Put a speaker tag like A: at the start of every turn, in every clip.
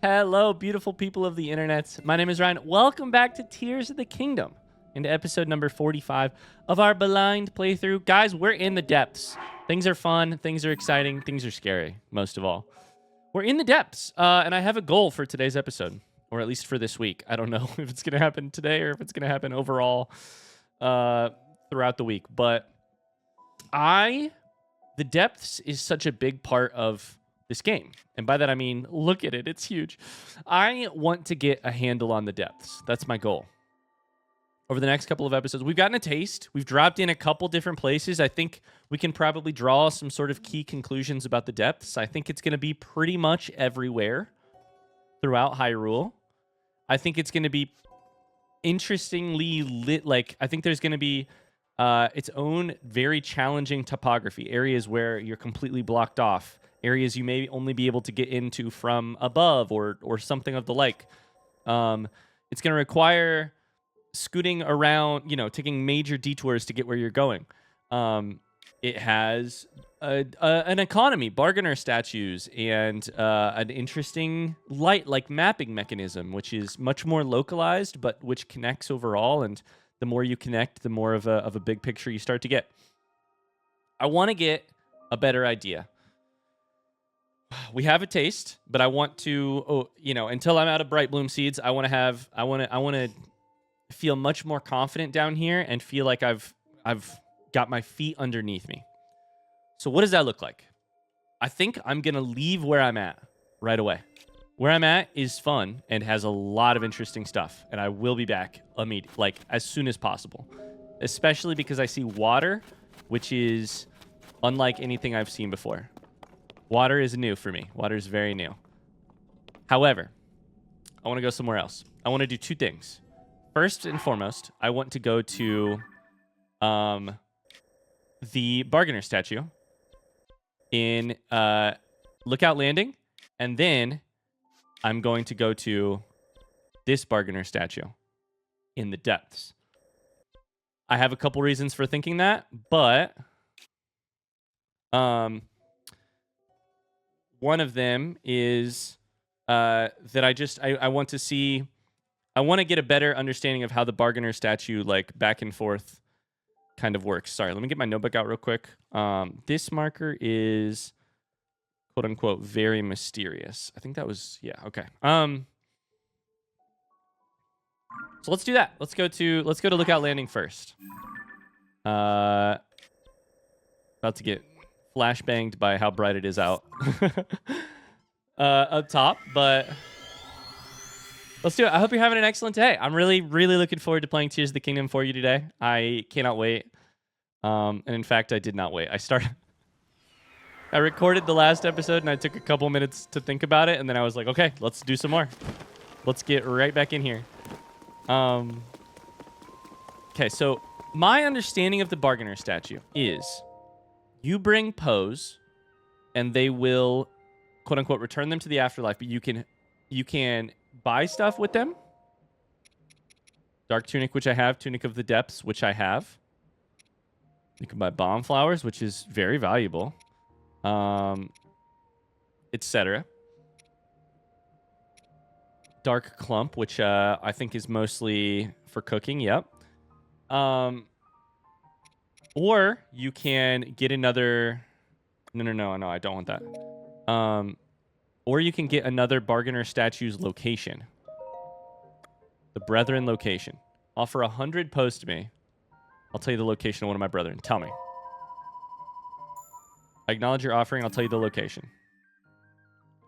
A: Hello, beautiful people of the internet. My name is Ryan. Welcome back to Tears of the Kingdom, into episode number 45 of our blind playthrough. Guys, we're in the depths. Things are fun, things are exciting, things are scary, most of all. We're in the depths, and I have a goal for today's episode, or at least for this week. I don't know if it's going to happen today or if it's going to happen overall throughout the week, but the depths is such a big part of this game. And by that, I mean, look at it. It's huge. I want to get a handle on the depths. That's my goal. Over the next couple of episodes, we've gotten a taste. We've dropped in a couple different places. I think we can probably draw some sort of key conclusions about the depths. I think it's going to be pretty much everywhere throughout Hyrule. I think it's going to be interestingly lit. Like, I think there's going to be its own very challenging topography, areas where you're completely blocked off, areas you may only be able to get into from above or something of the like. It's going to require scooting around, taking major detours to get where you're going. It has an economy, bargainer statues, and an interesting light mapping mechanism, which is much more localized, but which connects overall. And the more you connect, the more of a big picture you start to get. I want to get a better idea. We have a taste, but I want to, until I'm out of Bright Bloom seeds, I want to feel much more confident down here and feel like I've got my feet underneath me. So what does that look like? I think I'm going to leave where I'm at right away. Where I'm at is fun and has a lot of interesting stuff, and I will be back immediately, as soon as possible, especially because I see water, which is unlike anything I've seen before. Water is new for me. Water is very new. However, I want to go somewhere else. I want to do two things. First and foremost, I want to go to the Bargainer statue in Lookout Landing, and then I'm going to go to this Bargainer statue in the depths. I have a couple reasons for thinking that, but one of them is that I want to see. I want to get a better understanding of how the Bargainer statue, back and forth, kind of works. Sorry, let me get my notebook out real quick. This marker is quote unquote very mysterious. I think that was okay. So let's do that. Let's go to Lookout Landing first. About to get flashbanged by how bright it is out up top, but let's do it. I hope you're having an excellent day. I'm really, really looking forward to playing Tears of the Kingdom for you today. I cannot wait. And in fact, I did not wait. I recorded the last episode and I took a couple minutes to think about it, and then I was like, okay, let's do some more. Let's get right back in here. Okay, so my understanding of the Bargainer statue is you bring Pose and they will quote unquote return them to the afterlife, but you can buy stuff with them. Dark Tunic, which I have. Tunic of the Depths, which I have. You can buy Bomb Flowers, which is very valuable. Etc. Dark Clump, which I think is mostly for cooking. Yep. Or you can get another... No, I don't want that. Or you can get another Bargainer statue's location. The Brethren location. Offer 100 Pose to me. I'll tell you the location of one of my brethren. Tell me. I acknowledge your offering. I'll tell you the location.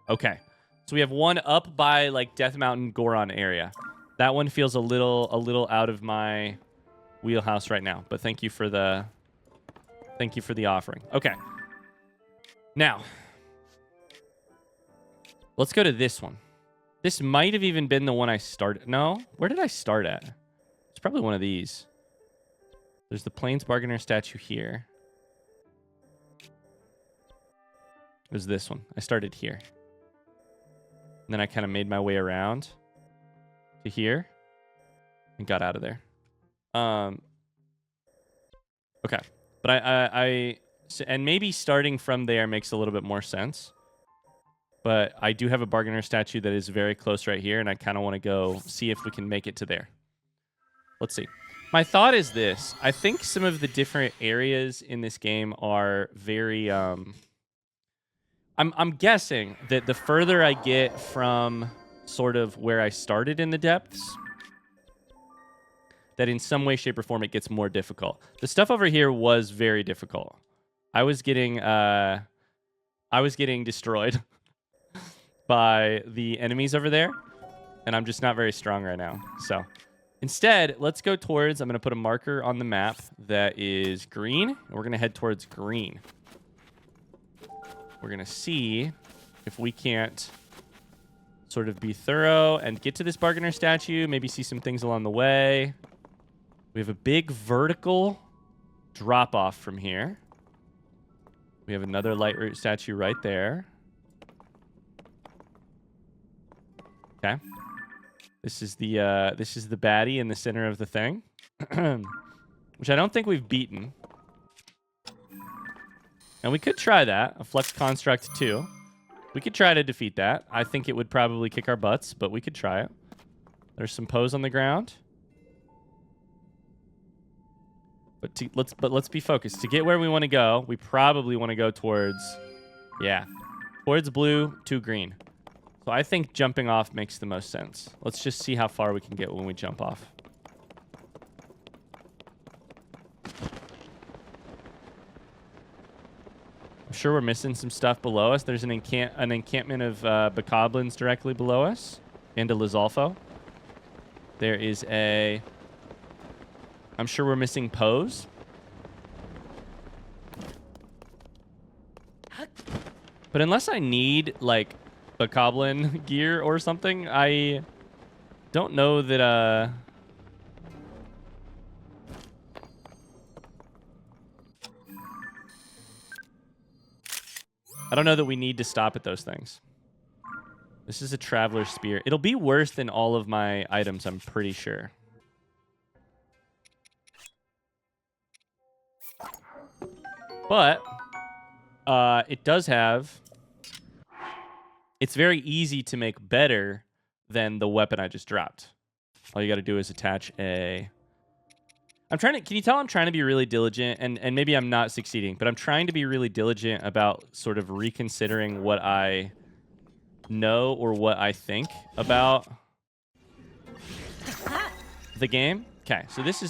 A: Okay. So we have one up by Death Mountain Goron area. That one feels a little out of my wheelhouse right now, but thank you for the offering. Okay. Now, let's go to this one. This might have even been the one I started. No, where did I start at? It's probably one of these. There's the Plains Bargainer statue here. It was this one. I started here. And then I kind of made my way around to here and got out of there. Okay. But and maybe starting from there makes a little bit more sense. But I do have a bargainer statue that is very close right here, and I kind of want to go see if we can make it to there. Let's see. My thought is this. I think some of the different areas in this game are very... I'm guessing that the further I get from sort of where I started in the depths, that in some way, shape, or form, it gets more difficult. The stuff over here was very difficult. I was getting destroyed by the enemies over there, and I'm just not very strong right now. So instead, let's go towards, I'm going to put a marker on the map that is green, and we're going to head towards green. We're going to see if we can't sort of be thorough and get to this bargainer statue, maybe see some things along the way. We have a big vertical drop-off from here. We have another lightroot statue right there. Okay. This is the baddie in the center of the thing, which I don't think we've beaten. And we could try that. A Flux Construct 2. We could try to defeat that. I think it would probably kick our butts, but we could try it. There's some Poes on the ground. But let's be focused. To get where we want to go, we probably want to go towards... Yeah. Towards blue to green. So I think jumping off makes the most sense. Let's just see how far we can get when we jump off. I'm sure we're missing some stuff below us. There's an encampment of bokoblins directly below us. And a Lizalfo. There is a... I'm sure we're missing Poes. But unless I need, like, bokoblin gear or something, I don't know that, I don't know that we need to stop at those things. This is a Traveler's Spear. It'll be worse than all of my items, I'm pretty sure. But it does have... It's very easy to make better than the weapon I just dropped. All you got to do is attach a... Can you tell I'm trying to be really diligent? And maybe I'm not succeeding, but I'm trying to be really diligent about sort of reconsidering what I know or what I think about the game. Okay, so this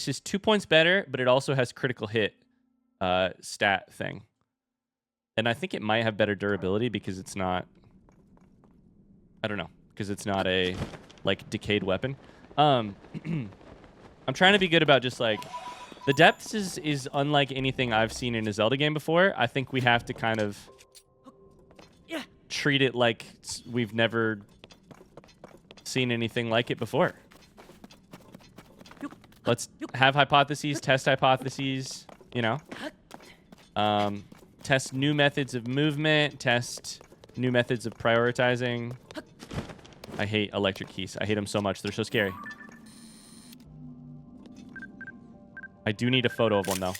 A: is 2 points better, but it also has critical hit stat thing. And I think it might have better durability because it's not... I don't know. Because it's not a, like, decayed weapon. I'm trying to be good about just, like... The depths is unlike anything I've seen in a Zelda game before. I think we have to kind of... treat it like we've never seen anything like it before. Let's have hypotheses, test hypotheses, you know? Test new methods of movement, test new methods of prioritizing. I hate electric keys. I hate them so much. They're so scary. I do need a photo of one, though.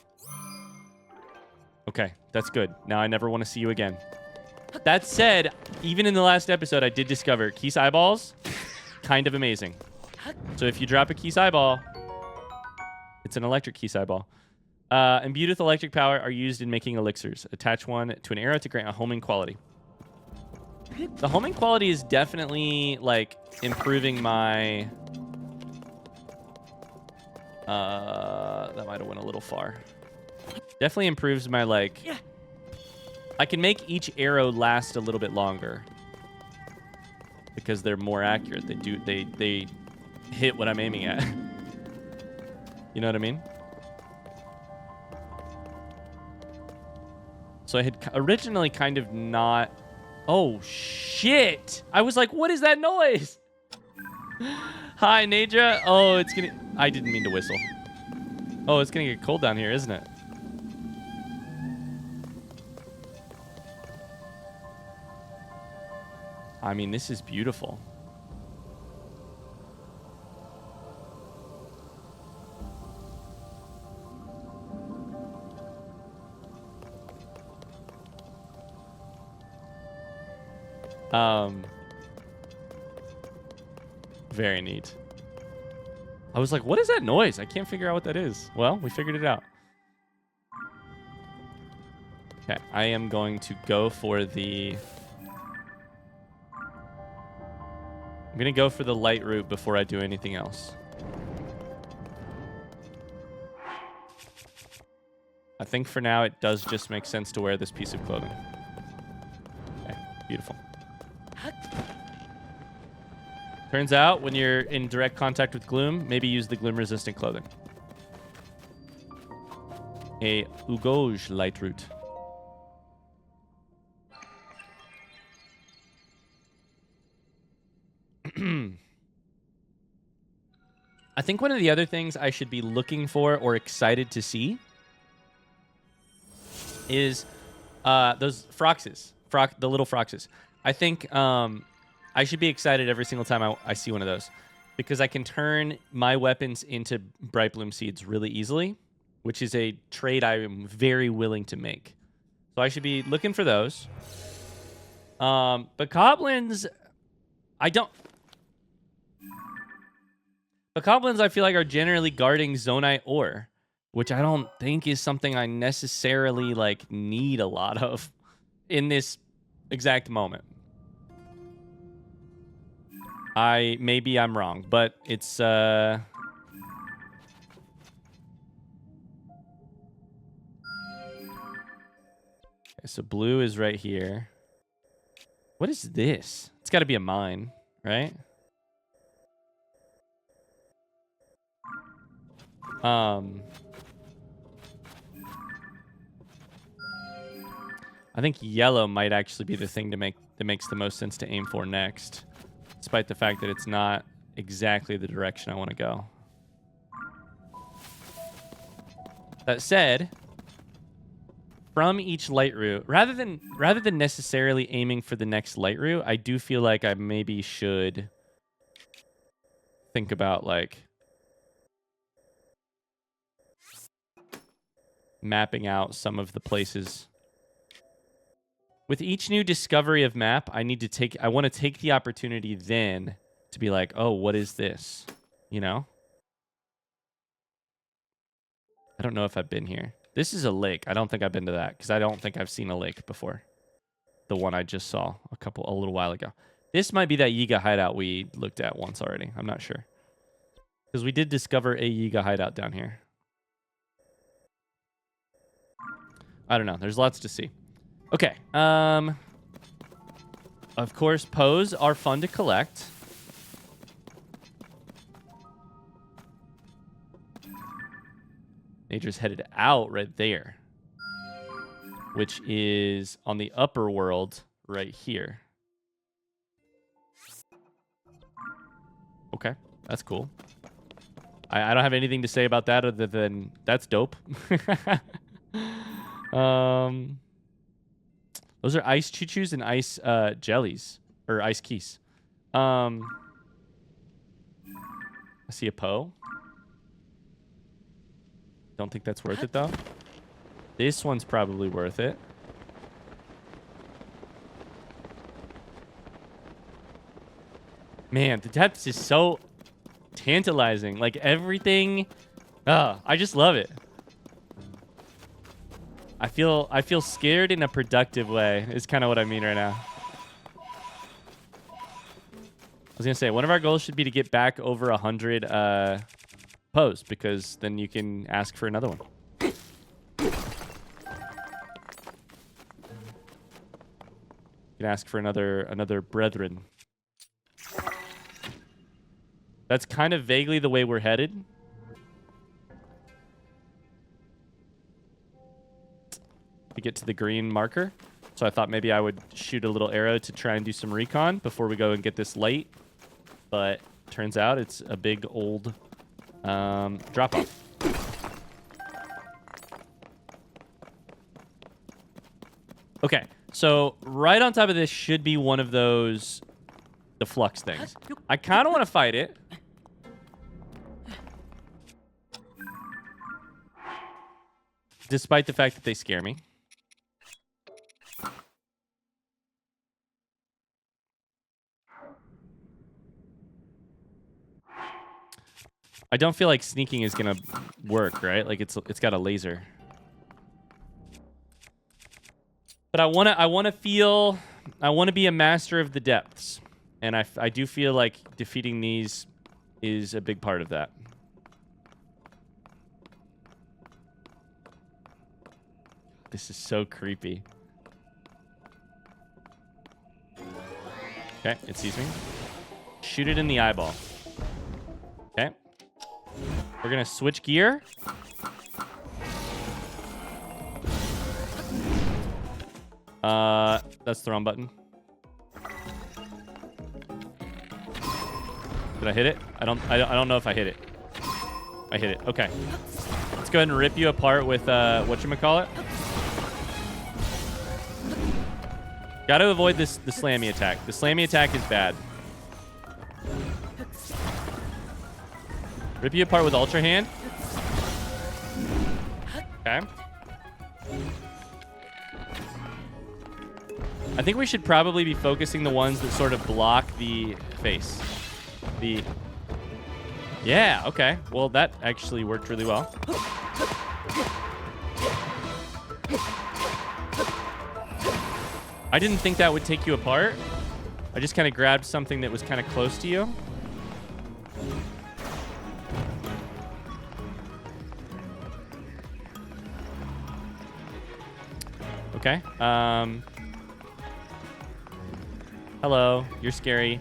A: Okay, that's good. Now I never want to see you again. That said, even in the last episode, I did discover Keese eyeballs, kind of amazing. So if you drop a Keese eyeball, it's an electric Keese eyeball. Imbued with electric power are used in making elixirs. Attach one to an arrow to grant a homing quality. The homing quality is definitely, like, improving my... that might have went a little far. Definitely improves my, like... I can make each arrow last a little bit longer. Because they're more accurate. They hit what I'm aiming at. You know what I mean? So I had originally kind of not... Oh, shit! I was like, what is that noise? Hi, Nadra. Oh, it's gonna... I didn't mean to whistle. Oh, it's gonna get cold down here, isn't it? I mean, this is beautiful. Very neat. I was like, what is that noise? I can't figure out what that is. Well, we figured it out. Okay, I am going to go for the... I'm going to go for the light route before I do anything else. I think for now it does just make sense to wear this piece of clothing. Okay, beautiful. Turns out when you're in direct contact with gloom, maybe use the gloom-resistant clothing. A Ugoj light route. I think one of the other things I should be looking for or excited to see is those Froxes. The little Froxes. I think I should be excited every single time I see one of those, because I can turn my weapons into Bright Bloom Seeds really easily, which is a trade I am very willing to make. So I should be looking for those. But goblins, But goblins, I feel like, are generally guarding Zonite ore, which I don't think is something I necessarily like need a lot of in this exact moment. Maybe I'm wrong, but it's okay, so blue is right here. What is this? It's got to be a mine, right? I think yellow might actually be the thing that makes the most sense to aim for next, despite the fact that it's not exactly the direction I want to go. That said, from each light route, rather than necessarily aiming for the next light route, I do feel like I maybe should think about like mapping out some of the places. With each new discovery of map, I want to take the opportunity then to be like, oh, what is this? You know? I don't know if I've been here. This is a lake. I don't think I've been to that because I don't think I've seen a lake before. The one I just saw a little while ago. This might be that Yiga hideout we looked at once already. I'm not sure. Because we did discover a Yiga hideout down here. I don't know. There's lots to see. Okay. Of course, Poes are fun to collect. Nature's headed out right there, which is on the upper world right here. Okay, that's cool. I don't have anything to say about that other than that's dope. Those are ice choo-choos and ice jellies, or ice keys. I see a Poe. Don't think that's worth it, though. This one's probably worth it. Man, the depths is so tantalizing. Like, everything... I just love it. I feel scared in a productive way, is kind of what I mean right now. I was going to say, one of our goals should be to get back over 100 Poes, because then you can ask for another one. You can ask for another brethren. That's kind of vaguely the way we're headed. To get to the green marker. So I thought maybe I would shoot a little arrow to try and do some recon before we go and get this light. But turns out it's a big old drop-off. Okay, so right on top of this should be one of those, the Flux things. I kind of want to fight it. Despite the fact that they scare me. I don't feel like sneaking is gonna work, right? Like it's got a laser. But I wanna be a master of the depths, and I do feel like defeating these is a big part of that. This is so creepy. Okay, it sees me. Shoot it in the eyeball. Okay. We're gonna switch gear. That's the wrong button. Did I hit it? I don't know if I hit it. I hit it. Okay. Let's go ahead and rip you apart with whatchamacallit. Got to avoid the slammy attack. The slammy attack is bad. Rip you apart with Ultra Hand. Okay. I think we should probably be focusing the ones that sort of block the face. Yeah, okay. Well, that actually worked really well. I didn't think that would take you apart. I just kind of grabbed something that was kind of close to you. Okay. Hello. You're scary.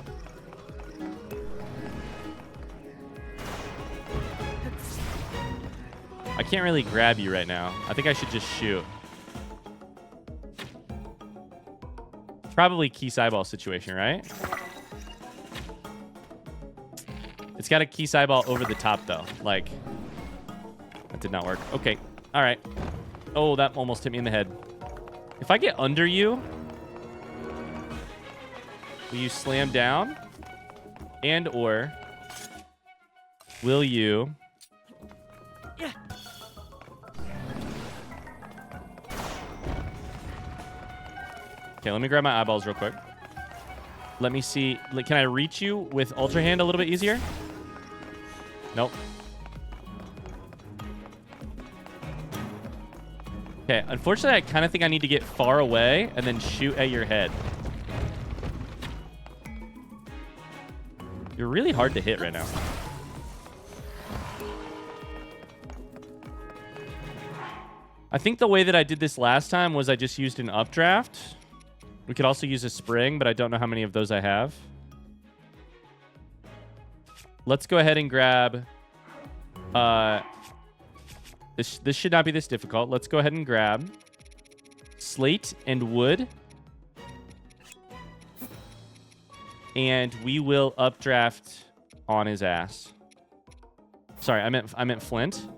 A: I can't really grab you right now. I think I should just shoot. Probably Keese eyeball situation, right? It's got a Keese eyeball over the top, though. Like, that did not work. Okay. All right. Oh, that almost hit me in the head. If I get under you, will you slam down? And or will you... Okay, let me grab my eyeballs real quick. Let me see. Can I reach you with Ultra Hand a little bit easier? Nope. Okay, unfortunately, I kind of think I need to get far away and then shoot at your head. You're really hard to hit right now. I think the way that I did this last time was I just used an updraft. We could also use a spring, but I don't know how many of those I have. Let's go ahead and grab... This should not be this difficult. Let's go ahead and grab slate and wood. And we will updraft on his ass. Sorry, I meant flint.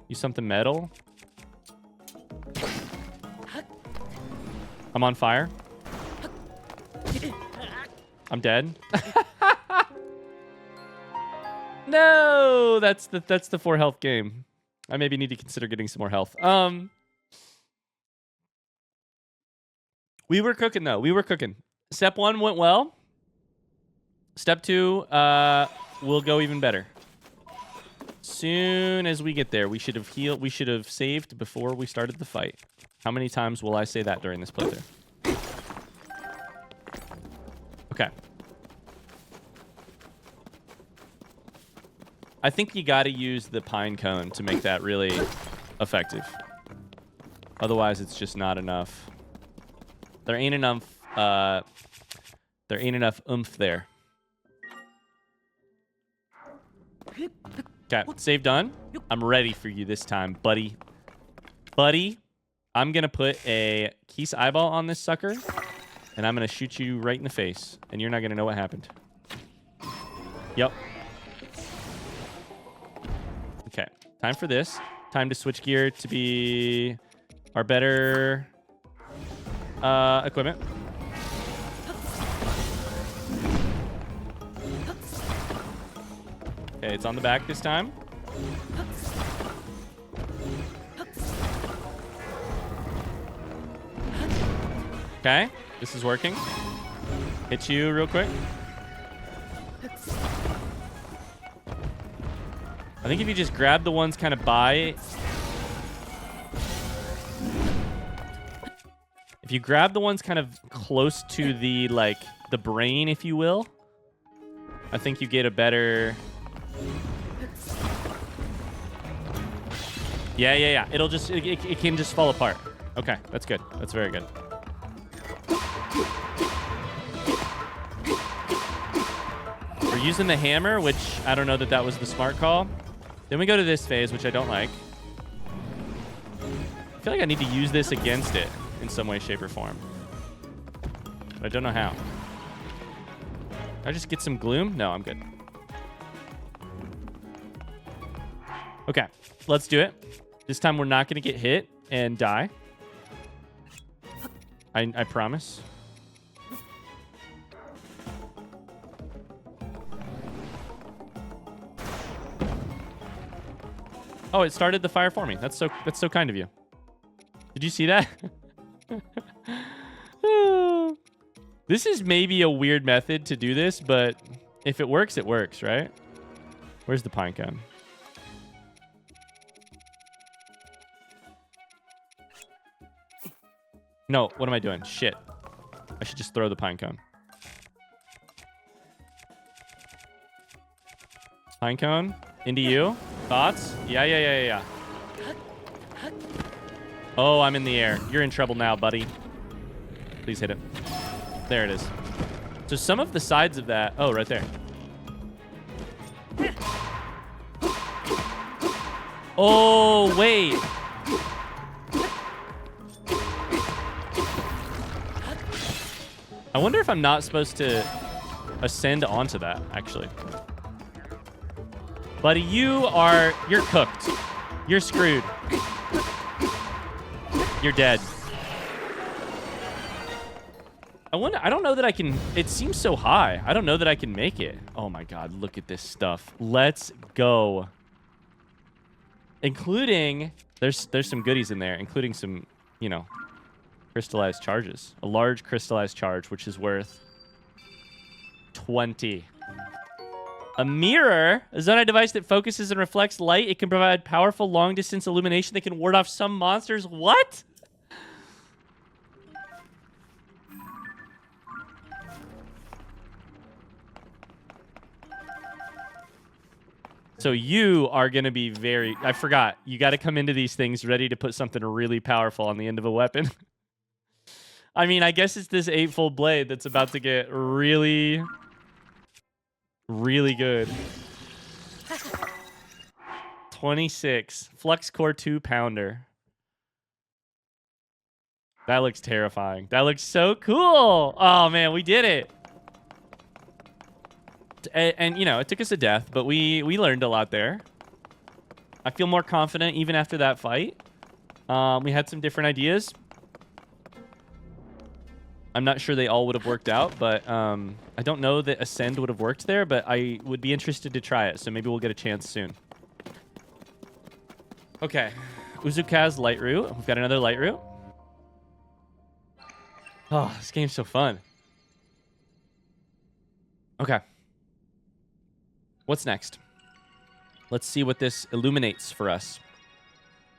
A: Use something metal. I'm on fire. I'm dead. No, that's the 4 health game. I maybe need to consider getting some more health. We were cooking though. We were cooking. Step 1 went well. Step 2 will go even better. Soon as we get there, we should have healed. We should have saved before we started the fight. How many times will I say that during this playthrough? Okay. I think you got to use the pine cone to make that really effective. Otherwise, it's just not enough. There ain't enough. There ain't enough oomph there. Okay, save done. I'm ready for you this time, buddy. Buddy, I'm gonna put a Keese eyeball on this sucker, and I'm gonna shoot you right in the face, and you're not gonna know what happened. Yep. Okay, time for this. Time to switch gear to be our better equipment. Okay, it's on the back this time. Okay, this is working. Hit you real quick. I think if you just grab the ones kind of by... If you grab the ones kind of close to the, like, the brain, if you will, I think you get a better... Yeah. It'll just... It can just fall apart. Okay, that's good. That's very good. We're using the hammer, which I don't know that was the smart call. Then we go to this phase, which I don't like. I feel like I need to use this against it in some way, shape, or form. But I don't know how. Can I just get some gloom? No, I'm good. Okay, let's do it. This time we're not going to get hit and die. I promise. Oh, it started the fire for me. That's so kind of you. Did you see that? This is maybe a weird method to do this, but if it works, right? Where's the pine cone? No, what am I doing? Shit. I should just throw the pine cone. Pine cone into you. Thoughts? Yeah. Oh, I'm in the air. You're in trouble now, buddy. Please hit it. There it is. So some of the sides of that... Oh, right there. Oh, wait. I wonder if I'm not supposed to ascend onto that, actually. Buddy, you're cooked. You're screwed. You're dead. I don't know that I can... It seems so high. I don't know that I can make it. Oh my god, look at this stuff. Let's go. Including... There's some goodies in there, including some, you know, crystallized charges. A large crystallized charge, which is worth 20. A mirror, a Zonai device that focuses and reflects light. It can provide powerful long-distance illumination that can ward off some monsters. What? So you are going to be very... I forgot. You got to come into these things ready to put something really powerful on the end of a weapon. I mean, I guess it's this 8-fold blade that's about to get really... really good. 26. Flux Core 2 Pounder. That looks terrifying. That looks so cool. Oh, man, we did it. And you know, it took us a death, but we learned a lot there. I feel more confident even after that fight. We had some different ideas. I'm not sure they all would have worked out, but I don't know that Ascend would have worked there, but I would be interested to try it, so maybe we'll get a chance soon. Okay. Uzuka's lightroot. We've got another lightroot. Oh, this game's so fun. Okay. What's next? Let's see what this illuminates for us.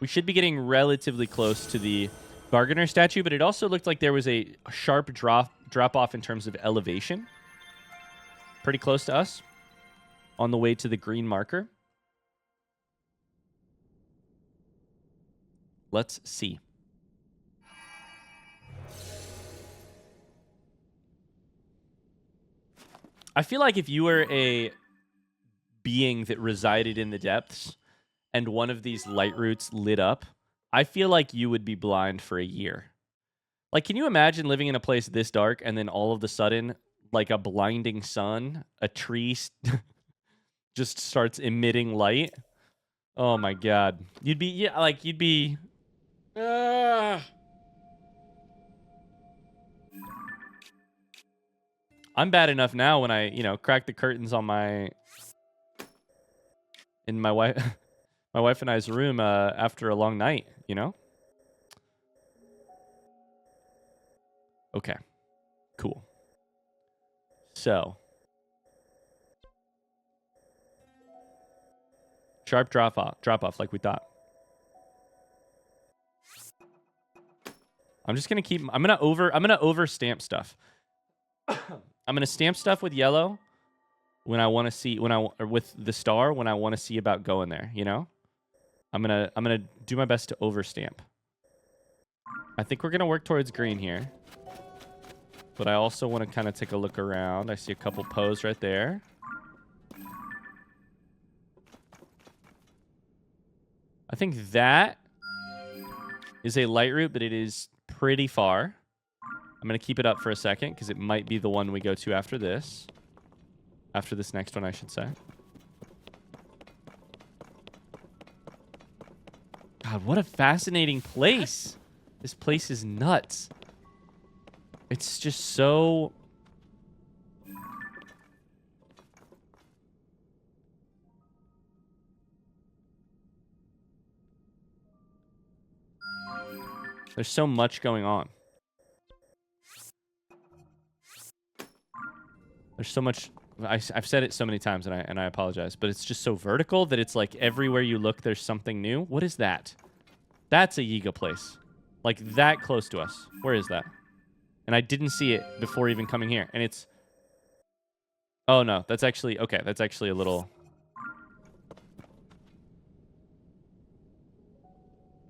A: We should be getting relatively close to the Bargainer statue, but it also looked like there was a sharp drop off in terms of elevation. Pretty close to us. On the way to the green marker. Let's see. I feel like if you were a being that resided in the depths and one of these light roots lit up, I feel like you would be blind for a year. Like, can you imagine living in a place this dark and then all of a sudden, like a blinding sun, a tree just starts emitting light? Oh my god. You'd be, yeah, like, you'd be... I'm bad enough now when I, you know, crack the curtains on in my wife and I's room after a long night, you know? Okay. Cool. So, Sharp drop off like we thought. I'm just gonna keep. I'm gonna over stamp stuff. I'm gonna stamp stuff with yellow when I want to see or with the star when I want to see about going there. You know, I'm gonna do my best to over stamp. I think we're gonna work towards green here, but I also want to kind of take a look around. I see a couple Poes right there. I think that is a light route, but it is pretty far. I'm going to keep it up for a second because it might be the one we go to after this. After this next one, I should say. God, what a fascinating place. This place is nuts. It's just so... There's so much going on. There's so much... I've said it so many times, and I apologize, but it's just so vertical that it's like everywhere you look, there's something new. What is that? That's a Yiga place. Like, that close to us. Where is that? And I didn't see it before even coming here. And it's... Oh, no. That's actually... Okay, that's actually a little...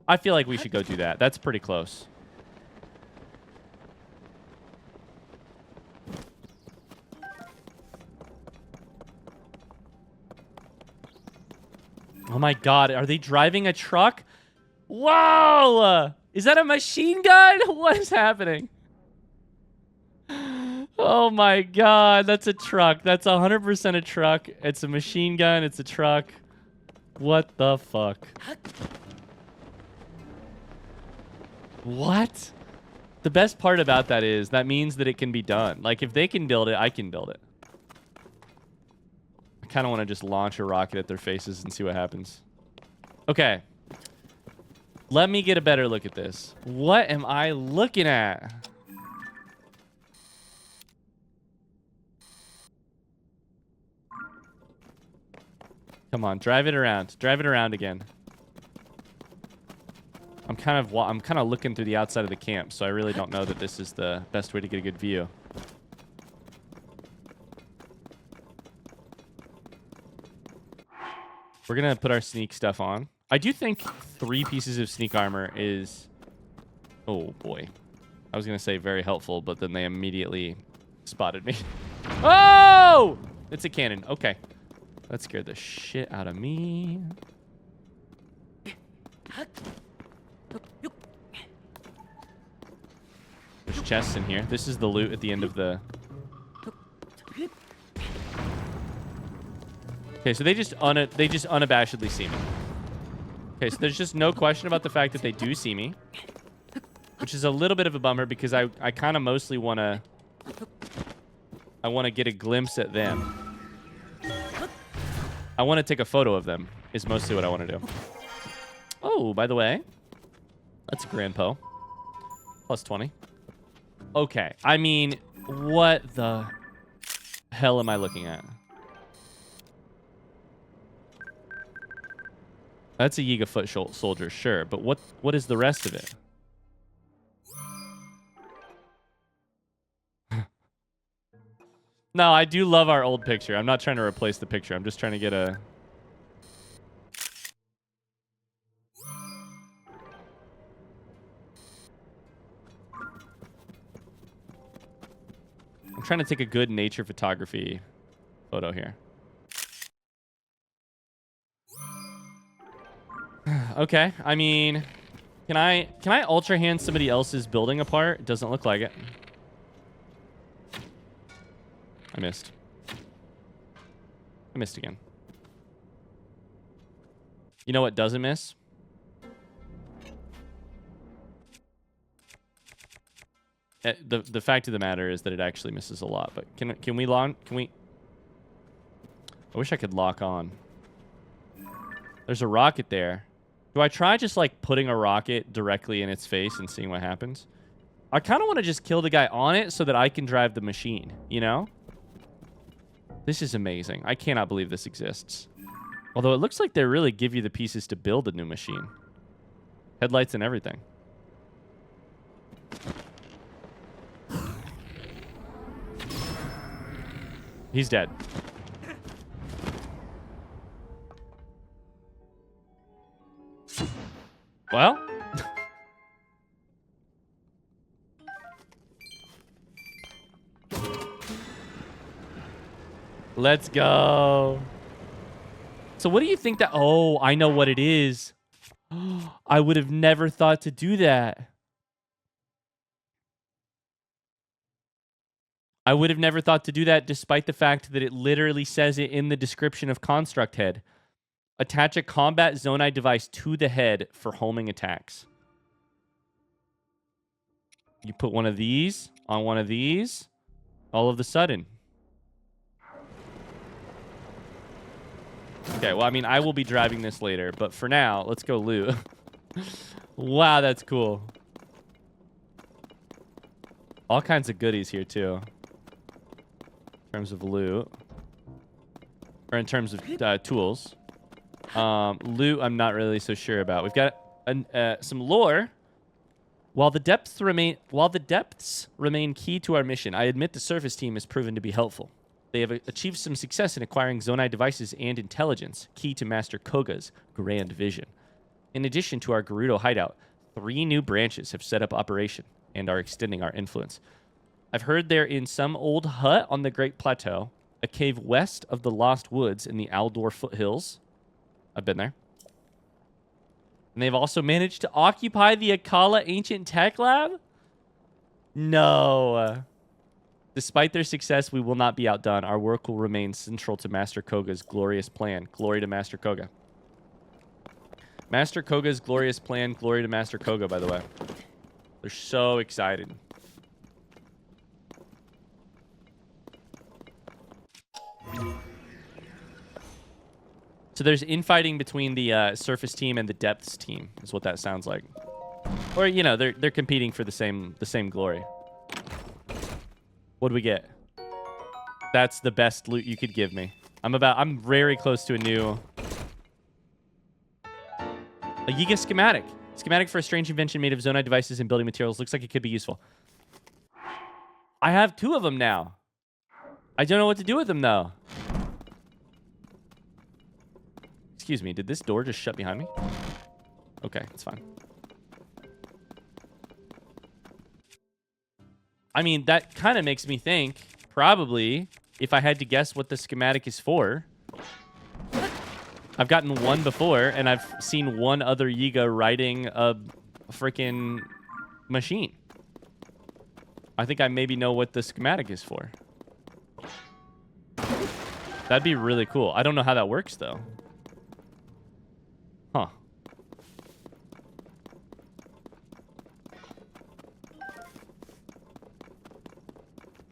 A: I feel like we should go do that. That's pretty close. Oh my god, are they driving a truck? Whoa! Is that a machine gun? What is happening? Oh my god, that's a truck. That's 100% a truck. It's a machine gun, it's a truck. What the fuck? What? The best part about that is that means that it can be done. Like, if they can build it, I can build it. I kind of want to just launch a rocket at their faces and see what happens. Okay. Let me get a better look at this. What am I looking at? Come on, drive it around. Drive it around again. I'm kind of looking through the outside of the camp, so I really don't know that this is the best way to get a good view. We're going to put our sneak stuff on. I do think 3 pieces of sneak armor is... Oh, boy. I was going to say very helpful, but then they immediately spotted me. Oh! It's a cannon. Okay. That scared the shit out of me. There's chests in here. This is the loot at the end of the... Okay, so they just unabashedly see me. Okay, so there's just no question about the fact that they do see me. Which is a little bit of a bummer because I kind of mostly want to... I want to get a glimpse at them. I want to take a photo of them is mostly what I want to do. Oh, by the way. That's a Grand Poe. Plus 20. Okay. I mean, what the hell am I looking at? That's a Yiga foot soldier, sure. But what is the rest of it? No, I do love our old picture. I'm not trying to replace the picture. I'm just trying to get a... I'm trying to take a good nature photography photo here. Okay, I mean, can I ultra hand somebody else's building apart? It doesn't look like it. I missed. I missed again. You know what doesn't miss? The fact of the matter is that it actually misses a lot. But can we launch? Can we? I wish I could lock on. There's a rocket there. Do I try just like putting a rocket directly in its face and seeing what happens? I kind of want to just kill the guy on it so that I can drive the machine, you know? This is amazing. I cannot believe this exists. Although it looks like they really give you the pieces to build a new machine. Headlights and everything. He's dead. Well. Let's go. So what do you think that... Oh, I know what it is. I would have never thought to do that. I would have never thought to do that despite the fact that it literally says it in the description of Construct Head. Attach a combat Zonai device to the head for homing attacks. You put one of these on one of these. All of a sudden. Okay, well, I mean, I will be driving this later. But for now, let's go loot. Wow, that's cool. All kinds of goodies here, too. In terms of loot. Or in terms of tools. Loot, I'm not really so sure about. We've got some lore. While the depths remain key to our mission, I admit the surface team has proven to be helpful. They have achieved some success in acquiring Zonai devices and intelligence, key to Master Koga's grand vision. In addition to our Gerudo hideout, 3 new branches have set up operation and are extending our influence. I've heard they're in some old hut on the Great Plateau, a cave west of the Lost Woods in the Aldor foothills. I've been there. And they've also managed to occupy the Akala Ancient Tech Lab? No. Despite their success, we will not be outdone. Our work will remain central to Master Koga's glorious plan. Glory to Master Koga. Master Koga's glorious plan. Glory to Master Koga, by the way. They're so excited. So there's infighting between the surface team and the depths team, is what that sounds like. Or, you know, they're competing for the same glory. What do we get? That's the best loot you could give me. I'm very close to a Yiga schematic. Schematic for a strange invention made of Zonai devices and building materials. Looks like it could be useful. I have 2 of them now. I don't know what to do with them, though. Excuse me, did this door just shut behind me? Okay, it's fine. I mean, that kind of makes me think, probably, if I had to guess what the schematic is for. I've gotten one before, and I've seen one other Yiga riding a freaking machine. I think I maybe know what the schematic is for. That'd be really cool. I don't know how that works, though. Huh.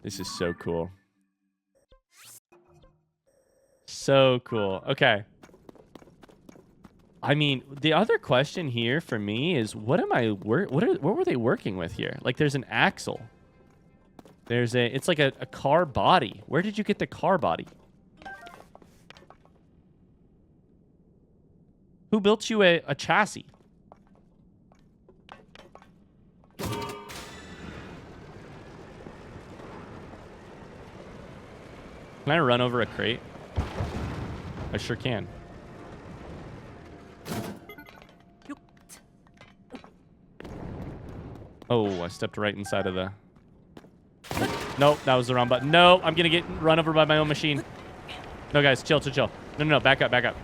A: This is so cool. So cool. Okay. I mean, the other question here for me is, what were they working with here? Like, there's an axle. It's like a car body. Where did you get the car body? Who built you a chassis? Can I run over a crate? I sure can. Oh, I stepped right inside of the... Nope, that was the wrong button. No, I'm gonna get run over by my own machine. No, guys, chill. No, back up. Back up.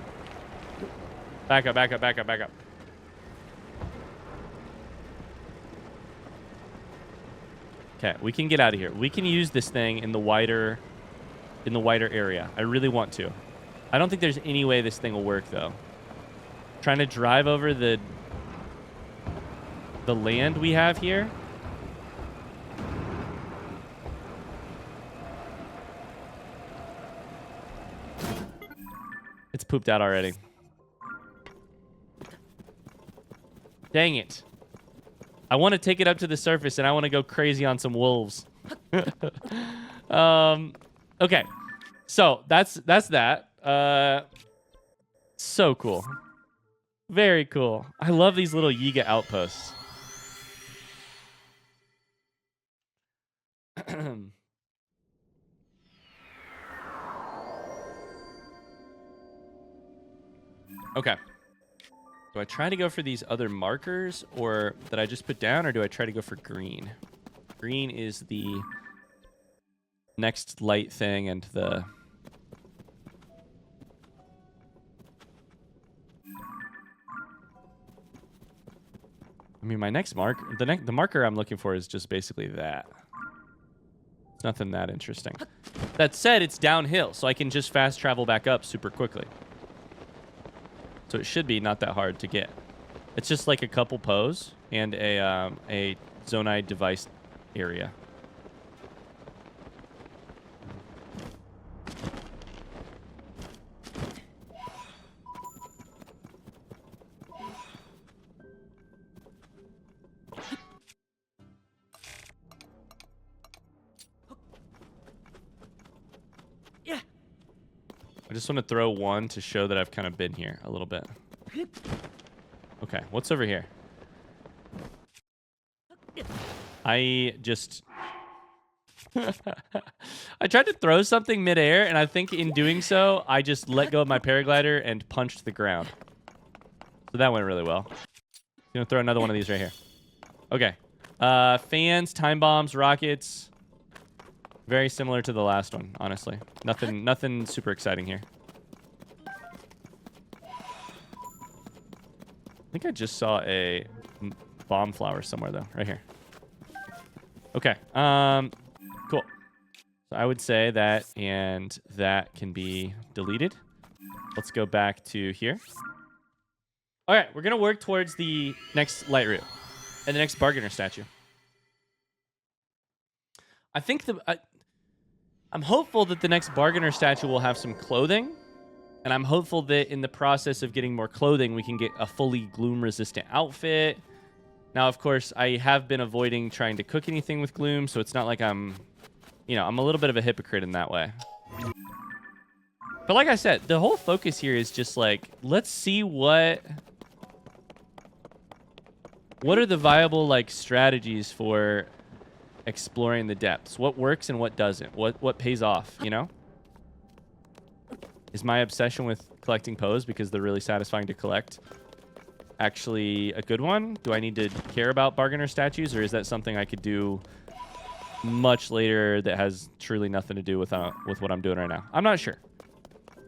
A: Okay, we can get out of here. We can use this thing in the wider area. I really want to. I don't think there's any way this thing will work, though. Trying to drive over the land we have here. It's pooped out already. Dang it. I want to take it up to the surface, and I want to go crazy on some wolves. Okay. So, that's that. So cool. Very cool. I love these little Yiga outposts. Okay. Do I try to go for these other markers or that I just put down, or do I try to go for green? Green is the next light thing and the... I mean, my next the marker I'm looking for is just basically that. It's nothing that interesting. That said, it's downhill, so I can just fast travel back up super quickly. So it should be not that hard to get. It's just like a couple pose and a Zonai device area. I just want to throw one to show that I've kind of been here a little bit. Okay, what's over here? I just... I tried to throw something midair, and I think in doing so, I just let go of my paraglider and punched the ground. So that went really well. I'm going to throw another one of these right here. Okay. Fans, time bombs, rockets... Very similar to the last one, honestly. Nothing super exciting here. I think I just saw a bomb flower somewhere, though. Right here. Okay. Cool. So I would say that and that can be deleted. Let's go back to here. All right. We're going to work towards the next light route and the next bargainer statue. I think I'm hopeful that the next bargainer statue will have some clothing, and I'm hopeful that in the process of getting more clothing, we can get a fully gloom-resistant outfit. Now, of course, I have been avoiding trying to cook anything with gloom, so it's not like I'm a little bit of a hypocrite in that way. But like I said, the whole focus here is just like, let's see what are the viable like strategies for exploring the depths. What works and what doesn't. What pays off, you know? Is my obsession with collecting pose because they're really satisfying to collect actually a good one? Do I need to care about bargainer statues, or is that something I could do much later that has truly nothing to do with what I'm doing right now? I'm not sure.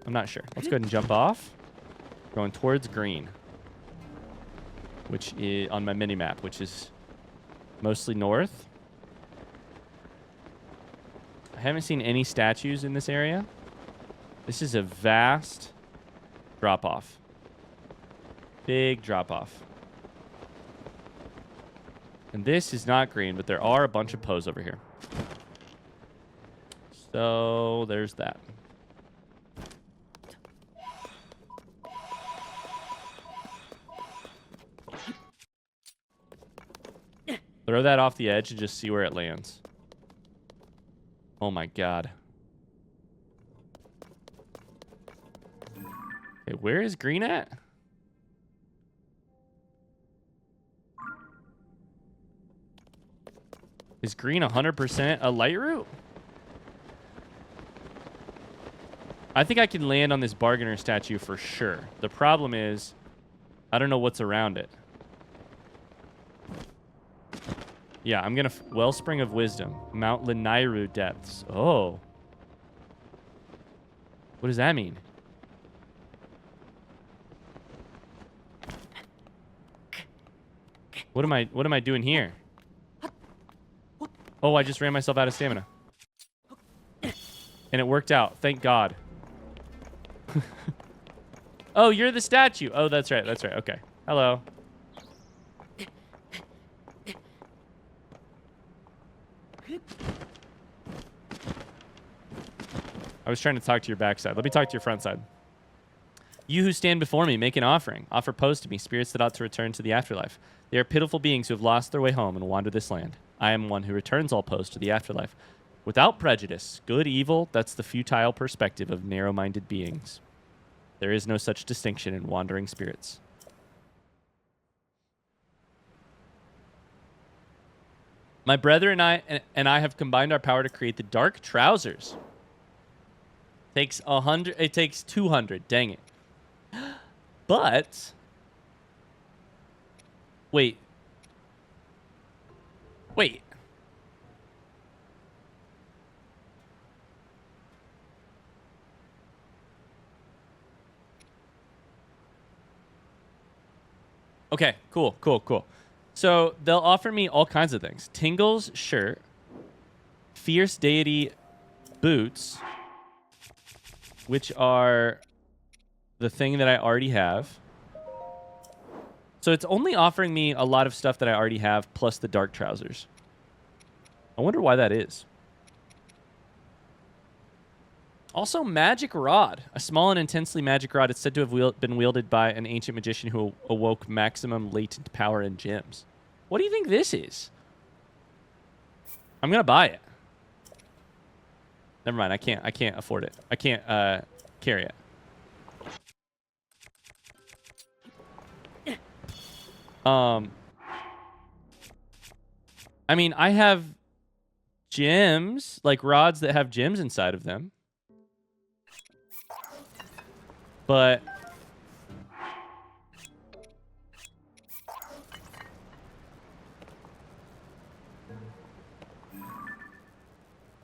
A: Let's go ahead and jump off. Going towards green, which is on my mini map, which is mostly north. I haven't seen any statues in this area. This is a vast drop-off. Big drop-off. And this is not green, but there are a bunch of pose over here. So there's that. Throw that off the edge and just see where it lands. Oh my god. Okay, where is green at? Is green 100% a light route? I think I can land on this bargainer statue for sure. The problem is, I don't know what's around it. Yeah, I'm going to... Wellspring of Wisdom. Mount Lanairu Depths. Oh. What does that mean? What am I doing here? Oh, I just ran myself out of stamina. And it worked out. Thank God. Oh, you're the statue. Oh, that's right. That's right. Okay. Hello. I was trying to talk to your backside. Let me talk to your front side. You who stand before me, make an offering. Offer pose to me, spirits that ought to return to the afterlife. They are pitiful beings who have lost their way home and wander this land. I am one who returns all pose to the afterlife. Without prejudice, good, evil, that's the futile perspective of narrow-minded beings. There is no such distinction in wandering spirits. My brother and I have combined our power to create the dark trousers. Takes 100. It takes 200. Dang it. But wait. Okay, cool. So they'll offer me all kinds of things. Tingle's shirt, Fierce Deity boots, which are the thing that I already have. So it's only offering me a lot of stuff that I already have, plus the dark trousers. I wonder why that is. Also, Magic Rod. A small and intensely magic rod. It's said to have been wielded by an ancient magician who awoke maximum latent power in gems. What do you think this is? I'm going to buy it. Never mind. I can't afford it. I can't carry it. I mean, I have gems, like rods that have gems inside of them. But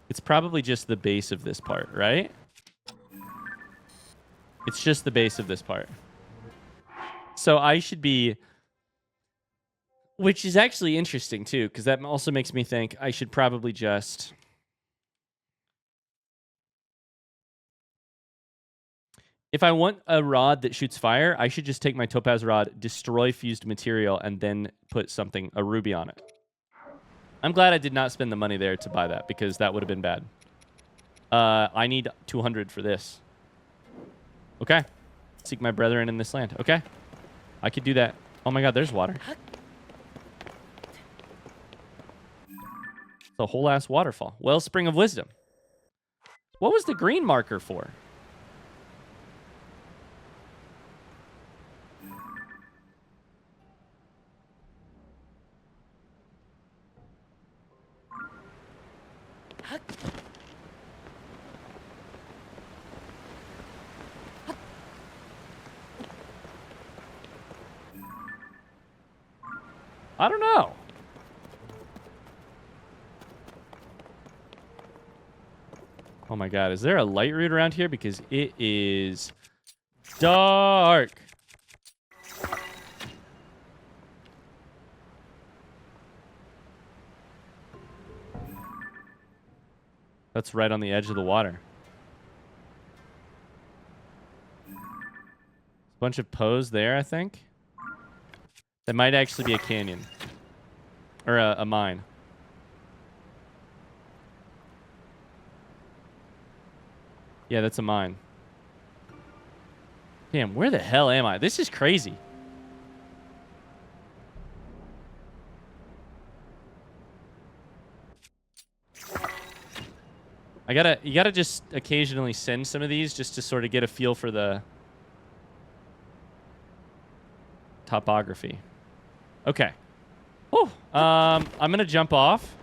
A: it's probably just the base of this part, right? It's just the base of this part. So I should be... Which is actually interesting, too, because that also makes me think I should probably just... If I want a rod that shoots fire, I should just take my topaz rod, destroy fused material, and then put something, a ruby on it. I'm glad I did not spend the money there to buy that, because that would have been bad. I need 200 for this. Okay. Seek my brethren in this land. Okay. I could do that. Oh my god, there's water. It's a whole ass waterfall. Wellspring of Wisdom. What was the green marker for? I don't know. Oh my god, is there a lightroot around here? Because it is dark. That's right on the edge of the water. Bunch of Poes there, I think. That might actually be a canyon. Or a mine. Yeah, that's a mine. Damn, where the hell am I? This is crazy. You gotta just occasionally send some of these just to sort of get a feel for the topography. Okay. Oh, I'm gonna jump off.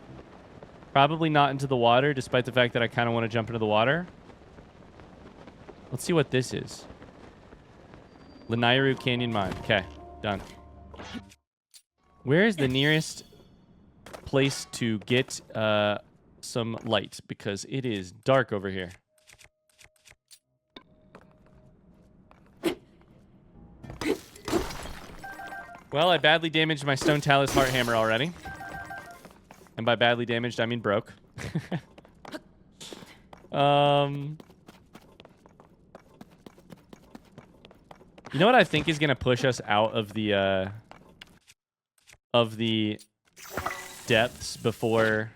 A: Probably not into the water, despite the fact that I kind of want to jump into the water. Let's see what this is. Lanairu Canyon Mine. Okay, done. Where is the nearest place to get some light? Because it is dark over here. Well, I badly damaged my Stone Talus Heart Hammer already. And by badly damaged, I mean broke. You know what I think is going to push us out of the depths before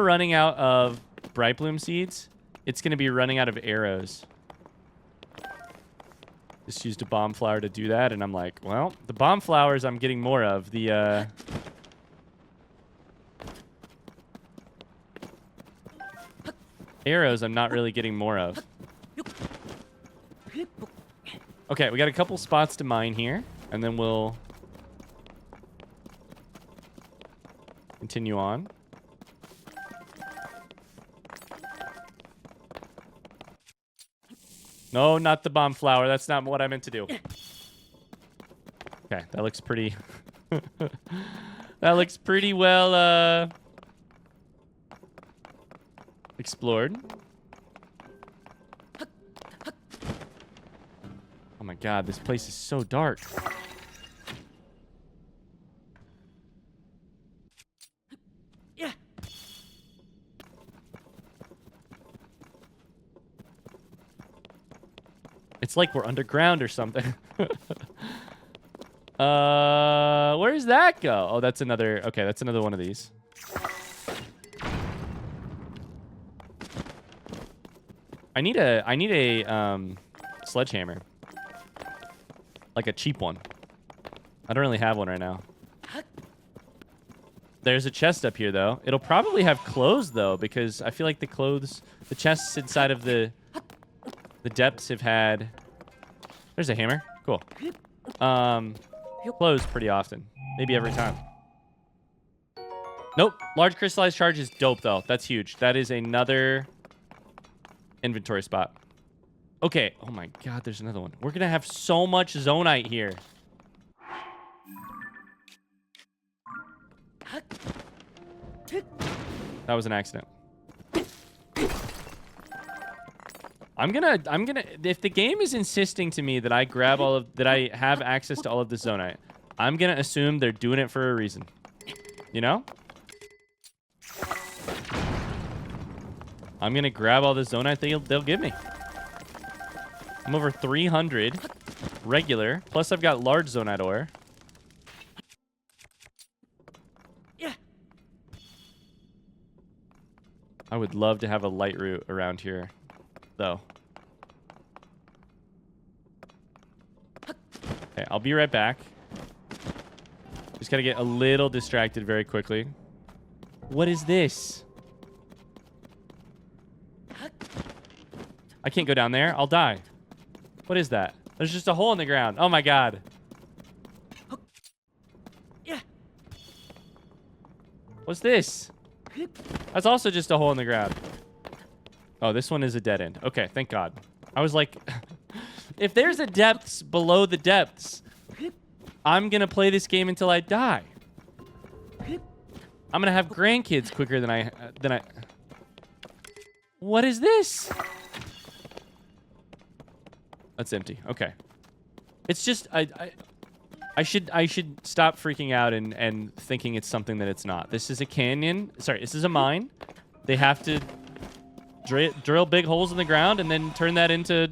A: running out of Bright Bloom seeds? It's going to be running out of arrows. Just used a bomb flower to do that, and I'm like, well, the bomb flowers I'm getting more of. The arrows I'm not really getting more of. Okay, we got a couple spots to mine here, and then we'll continue on. No, not the bomb flower. That's not what I meant to do. Okay, that looks pretty... that looks pretty well, explored. Oh my god, this place is so dark.
B: Yeah.
A: It's like we're underground or something. Where does that go? Oh, that's another... Okay, that's another one of these. I need a sledgehammer. Like a cheap one. I don't really have one right now. There's a chest up here, though. It'll probably have clothes, though, because I feel like the chests inside of the depths have had... There's a hammer. Cool. Closed pretty often. Maybe every time. Nope. Large crystallized charge is dope, though. That's huge. That is another inventory spot. Okay. Oh, my God. There's another one. We're going to have so much zonite here. That was an accident. I'm gonna, if the game is insisting to me that I grab that I have access to all of this zonite, I'm gonna assume they're doing it for a reason. You know? I'm gonna grab all the zonite they'll give me. I'm over 300 regular, plus I've got large zonite ore.
B: Yeah.
A: I would love to have a lightroot around here, though. Okay, I'll be right back. Just gotta get a little distracted very quickly. What is this? I can't go down there. I'll die. What is that? There's just a hole in the ground. Oh my god.
B: Yeah.
A: What's this? That's also just a hole in the ground. Oh, this one is a dead end. Okay, thank God. I was like, if there's a depths below the depths, I'm gonna play this game until I die. I'm gonna have grandkids quicker than I. What is this? That's empty. Okay. It's just I should stop freaking out and thinking it's something that it's not. This is a canyon. Sorry, this is a mine. They have to drill big holes in the ground and then turn that into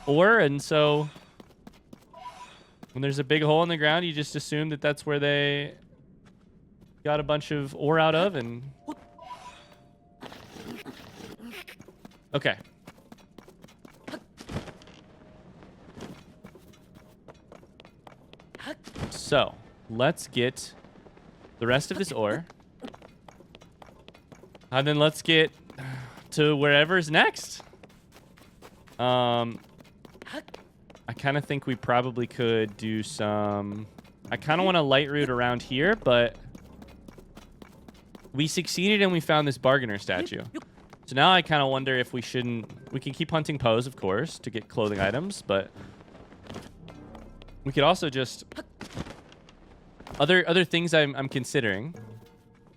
A: ore, and so when there's a big hole in the ground, you just assume that that's where they got a bunch of ore out of, and okay. So, let's get the rest of this ore. And then let's get to wherever's next. I kind of think we probably could do some... I kind of want to lightroot around here, but we succeeded and we found this bargainer statue. So now I kind of wonder if we shouldn't... We can keep hunting Poes, of course, to get clothing items, but we could also just... Other things I'm considering.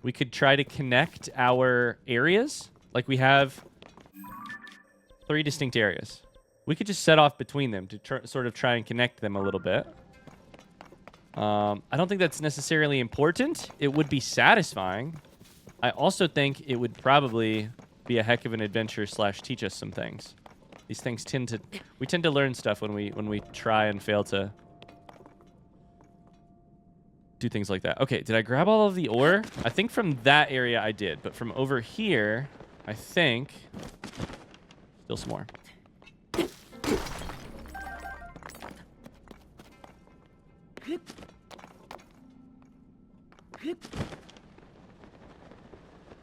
A: We could try to connect our areas. Like we have 3 distinct areas. We could just set off between them to sort of try and connect them a little bit. I don't think that's necessarily important. It would be satisfying. I also think it would probably be a heck of an adventure / teach us some things. These things we tend to learn stuff when we try and fail to do things like that. Okay, did I grab all of the ore? I think from that area I did, but from over here, I think still some more.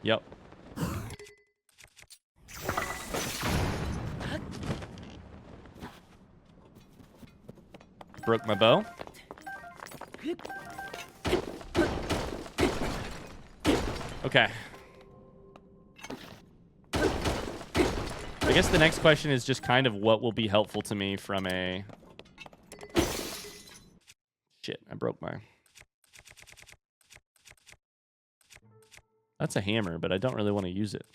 A: Yep. broke my bow. Okay. I guess the next question is just kind of what will be helpful to me from a... Shit, I broke my... That's a hammer, but I don't really want to use it.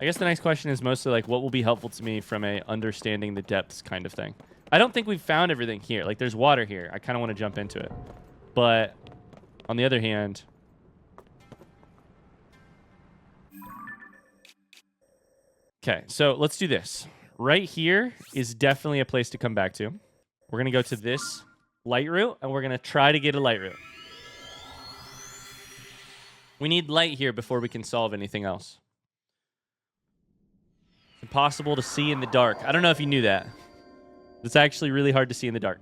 A: I guess the next question is mostly like what will be helpful to me from a understanding the depths kind of thing. I don't think we've found everything here. Like, there's water here. I kind of want to jump into it. But on the other hand... Okay, so let's do this. Right here is definitely a place to come back to. We're going to go to this light route, and we're going to try to get a light route. We need light here before we can solve anything else. It's impossible to see in the dark. I don't know if you knew that. It's actually really hard to see in the dark.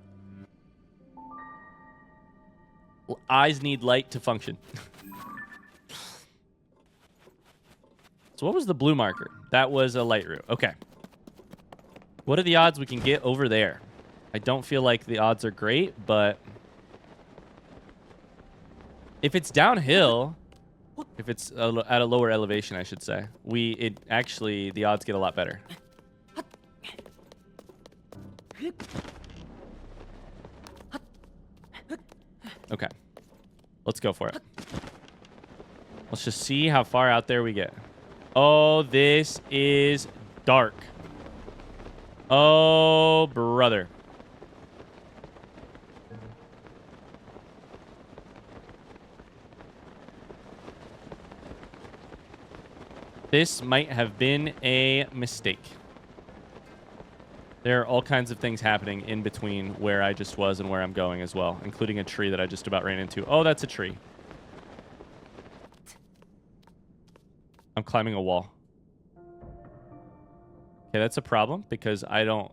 A: Eyes need light to function. So what was the blue marker? That was a light route. Okay. What are the odds we can get over there? I don't feel like the odds are great, but... If it's downhill... If it's at a lower elevation, I should say. The odds get a lot better. Okay. Let's go for it. Let's just see how far out there we get. Oh, this is dark. Oh, brother. This might have been a mistake. There are all kinds of things happening in between where I just was and where I'm going as well, including a tree that I just about ran into. Oh, that's a tree. I'm climbing a wall. Okay, that's a problem because I don't...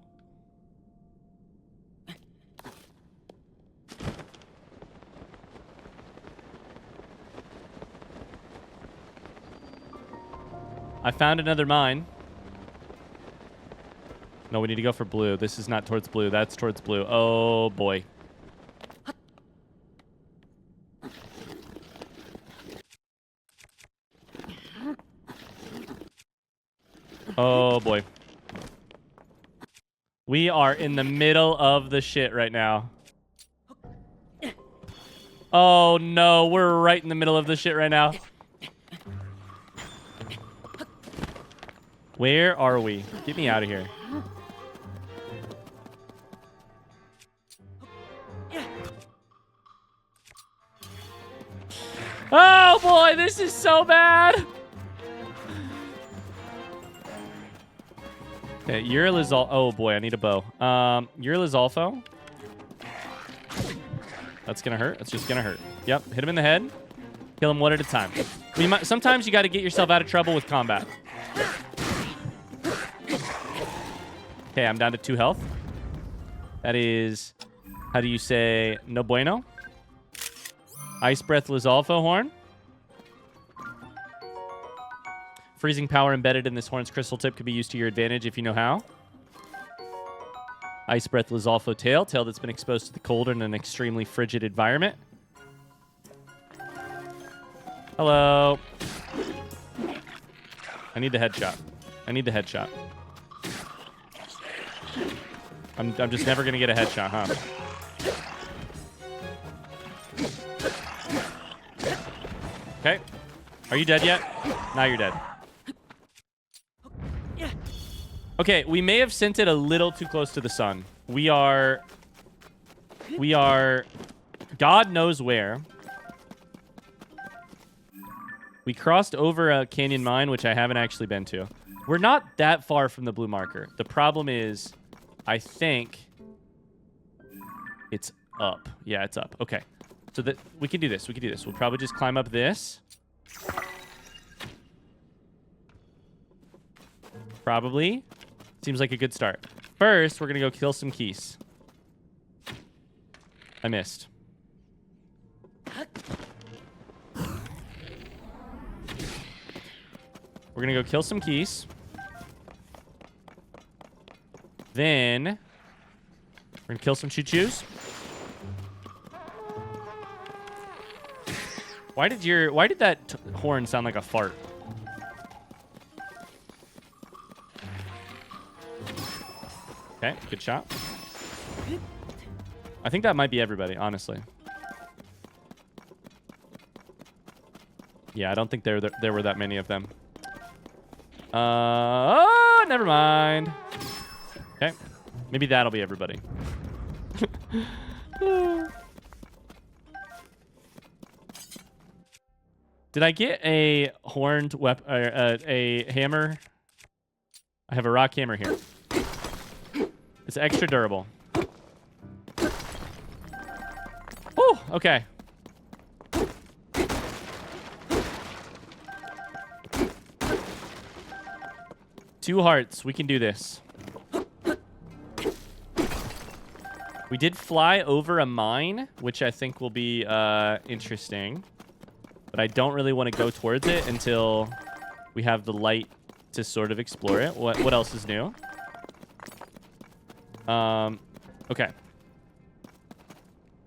A: I found another mine. No, we need to go for blue. This is not towards blue. That's towards blue. Oh, boy. Oh, boy. We are in the middle of the shit right now. Oh, no. We're right in the middle of the shit right now. Where are we? Get me out of here. Oh, boy. This is so bad. Okay, Uriel. Oh boy, I need a bow. Uriel Lizalfo. That's gonna hurt. That's just gonna hurt. Yep, hit him in the head. Kill him one at a time. Sometimes you got to get yourself out of trouble with combat. Okay, I'm down to 2 health. That is, how do you say, no bueno? Ice Breath Lizalfo horn. Freezing power embedded in this horn's crystal tip could be used to your advantage if you know how. Ice Breath Lizalfo tail. Tail that's been exposed to the cold in an extremely frigid environment. Hello. I need the headshot. I need the headshot. I'm just never going to get a headshot, huh? Okay. Are you dead yet? Now you're dead. Okay, we may have sent it a little too close to the sun. We are God knows where. We crossed over a canyon mine, which I haven't actually been to. We're not that far from the blue marker. The problem is, I think it's up. Yeah, it's up. Okay. So that we can do this. We can do this. We'll probably just climb up this. Probably. Seems like a good start. First, we're going to go kill some keys. I missed. We're going to go kill some keys. Then we're gonna kill some choo-choos. Why did that horn sound like a fart? Okay, good shot. I think that might be everybody, honestly. Yeah, I don't think there were that many of them. Oh, never mind. Okay, maybe that'll be everybody. Did I get a horned weapon, a hammer? I have a rock hammer here. It's extra durable. Oh, okay. Two hearts. We can do this. We did fly over a mine, which I think will be interesting. But I don't really want to go towards it until we have the light to sort of explore it. What else is new? Okay.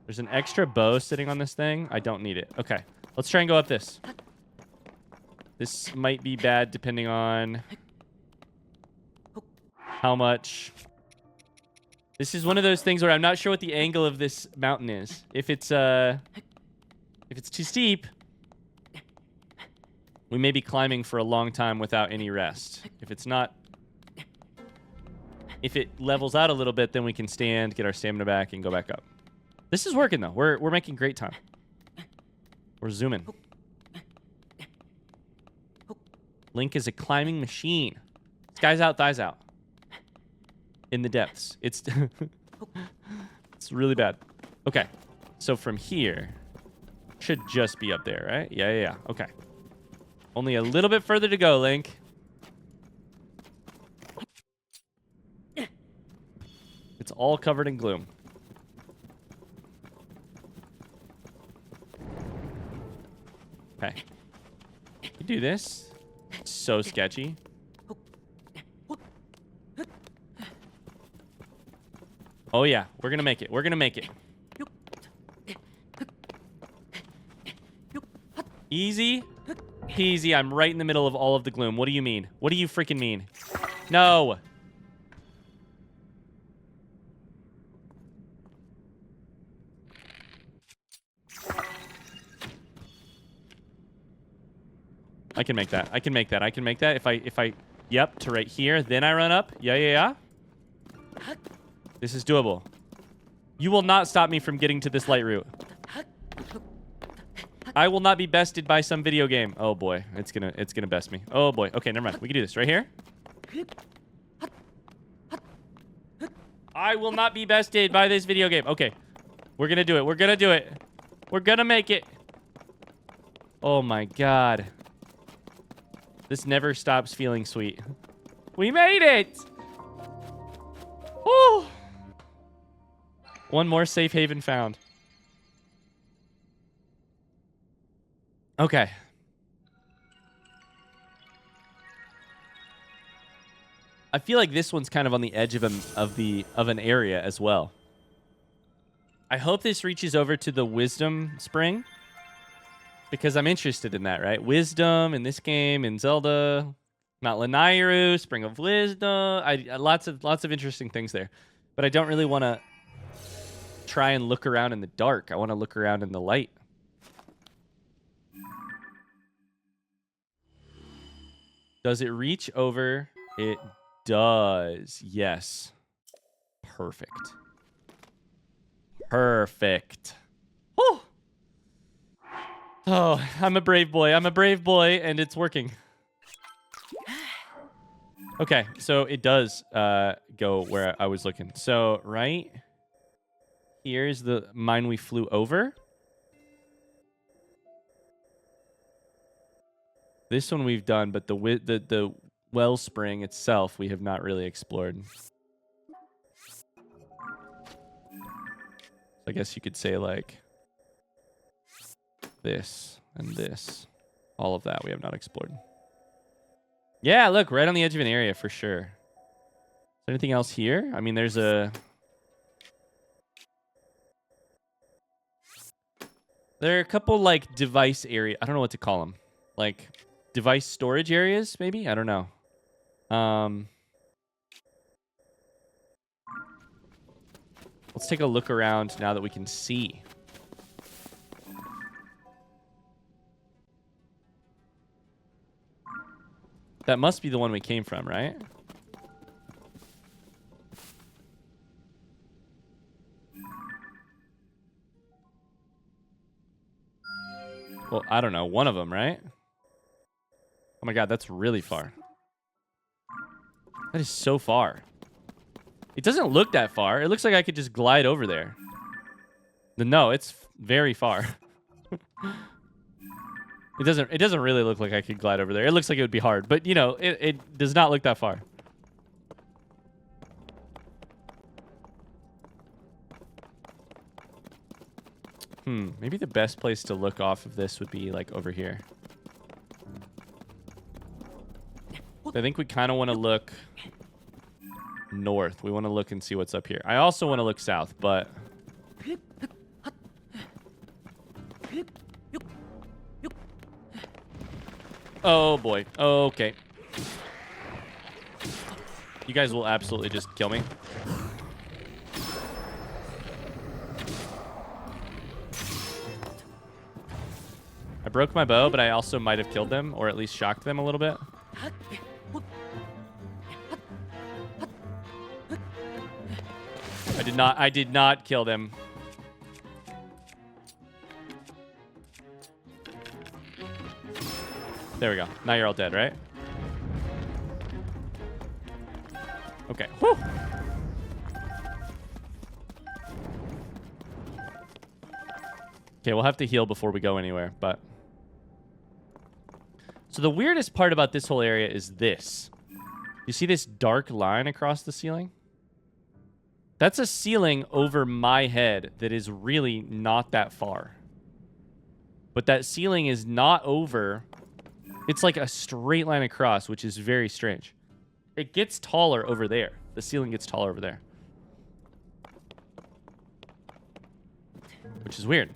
A: There's an extra bow sitting on this thing. I don't need it. Okay. Let's try and go up this. This might be bad depending on how much. This is one of those things where I'm not sure what the angle of this mountain is. If it's too steep, we may be climbing for a long time without any rest. If it levels out a little bit, then we can stand, get our stamina back, and go back up. This is working, though. We're making great time. We're zooming. Link is a climbing machine. Skies out, thighs out. In the depths. It's really bad. Okay. So from here, should just be up there, right? Yeah. Okay. Only a little bit further to go, Link. It's all covered in gloom. Okay. You do this. It's so sketchy. Oh, yeah. We're going to make it. We're going to make it. Easy peasy. I'm right in the middle of all of the gloom. What do you mean? What do you freaking mean? No. I can make that. I can make that. I can make that. If I, yep, to right here. Then I run up. Yeah. This is doable. You will not stop me from getting to this light route. I will not be bested by some video game. Oh boy, it's gonna best me. Oh boy. Okay, never mind. We can do this right here. I will not be bested by this video game. Okay, we're gonna do it. We're gonna do it. We're gonna make it. Oh my god. This never stops feeling sweet. We made it! Oh! One more safe haven found. Okay. I feel like this one's kind of on the edge of an area as well. I hope this reaches over to the wisdom spring, because I'm interested in that, right? Wisdom in this game, in Zelda, Mount Lanayru, Spring of Wisdom. Lots of interesting things there. But I don't really want to try and look around in the dark. I want to look around in the light. Does it reach over? It does. Yes. Perfect. Perfect. Oh. Oh, I'm a brave boy. I'm a brave boy, and it's working. Okay, so it does go where I was looking. So right here's the mine we flew over. This one we've done, but the wellspring itself we have not really explored. I guess you could say like this and this. All of that we have not explored. Yeah, look, right on the edge of an area for sure. there anything else here? I mean, there's a... There are a couple, like, device area. I don't know what to call them. Like, device storage areas, maybe? I don't know. Let's take a look around now that we can see. That must be the one we came from, right? Well, I don't know. One of them, right? Oh my god, that's really far. That is so far. It doesn't look that far. It looks like I could just glide over there. No, it's very far. It doesn't really look like I could glide over there. It looks like it would be hard, but you know, it does not look that far. Maybe the best place to look off of this would be like over here. I think we kind of want to look north. We want to look and see what's up here. I also want to look south, but... Oh, boy. Okay. You guys will absolutely just kill me. I broke my bow, but I also might have killed them, or at least shocked them a little bit. I did not kill them. There we go. Now you're all dead, right? Okay. Whew. Okay, we'll have to heal before we go anywhere, but... So the weirdest part about this whole area is this. You see this dark line across the ceiling? That's a ceiling over my head that is really not that far. But that ceiling is not over... It's like a straight line across, which is very strange. It gets taller over there. The ceiling gets taller over there. Which is weird.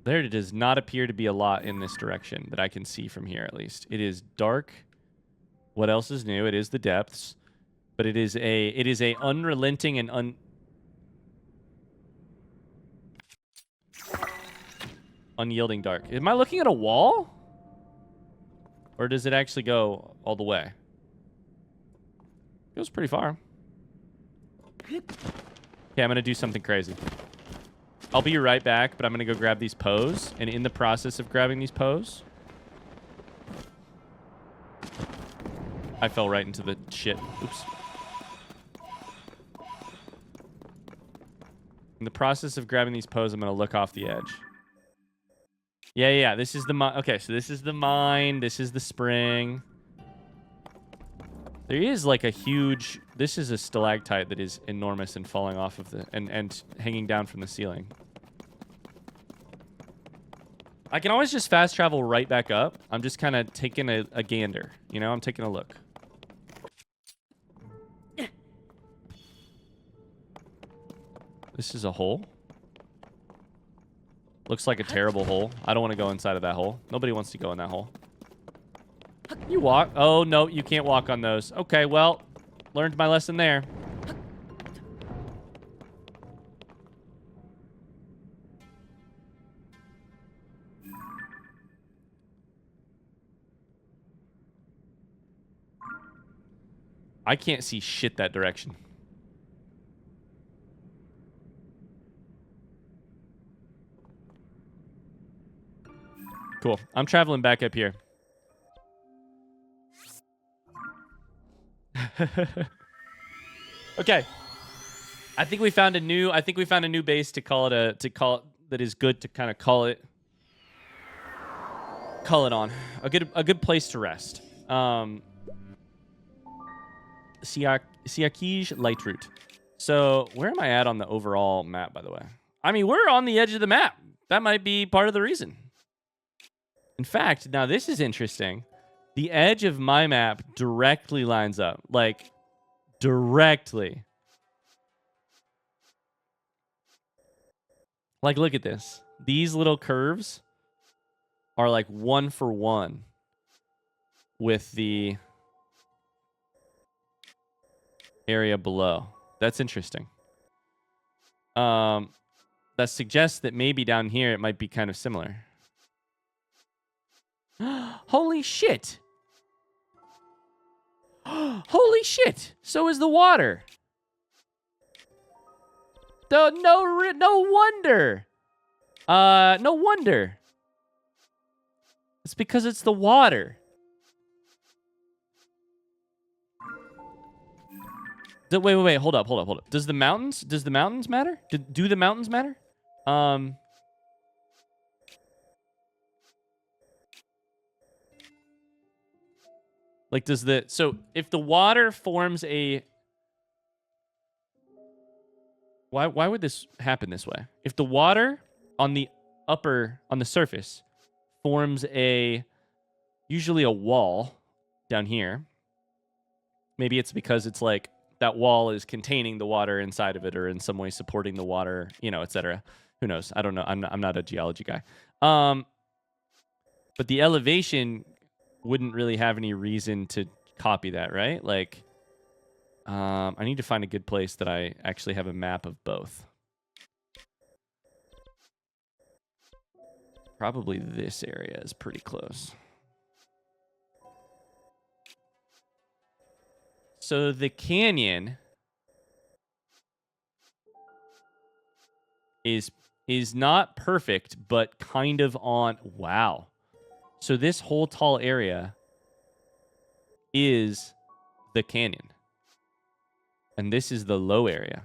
A: There does not appear to be a lot in this direction that I can see from here, at least. It is dark. What else is new? It is the depths. But it is a unrelenting and unyielding dark. Am I looking at a wall? Or does it actually go all the way? It goes pretty far. Okay, I'm going to do something crazy. I'll be right back, but I'm going to go grab these poes. And in the process of grabbing these poes... I fell right into the shit. Oops. In the process of grabbing these poes, I'm going to look off the edge. Yeah. This is the mine. Okay, so this is the mine. This is the spring. There is like a huge... This is a stalactite that is enormous and falling off of the... And hanging down from the ceiling. I can always just fast travel right back up. I'm just kind of taking a gander. You know, I'm taking a look. This is a hole. Looks like a terrible hole. I don't want to go inside of that hole. Nobody wants to go in that hole. You walk. Oh, no, you can't walk on those. Okay, well, learned my lesson there. I can't see shit that direction. Cool. I'm traveling back up here. Okay. I think we found a new base to call it that is good to kind of call it on. A good place to rest. Siakij lightroot. So, where am I at on the overall map, by the way? I mean, we're on the edge of the map. That might be part of the reason. In fact, now this is interesting. The edge of my map directly lines up. Like, directly. Like, look at this. These little curves are like 1-for-1 with the area below. That's interesting. That suggests that maybe down here it might be kind of similar. Holy shit! Holy shit! So is the water. No wonder. No wonder. It's because it's the water. Wait. Hold up. Does the mountains matter? Do the mountains matter? Like, so if the water forms a... Why would this happen this way? If the water on the surface forms usually a wall down here, maybe it's because it's like that wall is containing the water inside of it or in some way supporting the water, etc. Who knows? I don't know. I'm not a geology guy. But the elevation wouldn't really have any reason to copy that, right? Like, I need to find a good place that I actually have a map of both. Probably this area is pretty close. So the canyon is not perfect, but kind of on... Wow. So this whole tall area is the canyon. And this is the low area.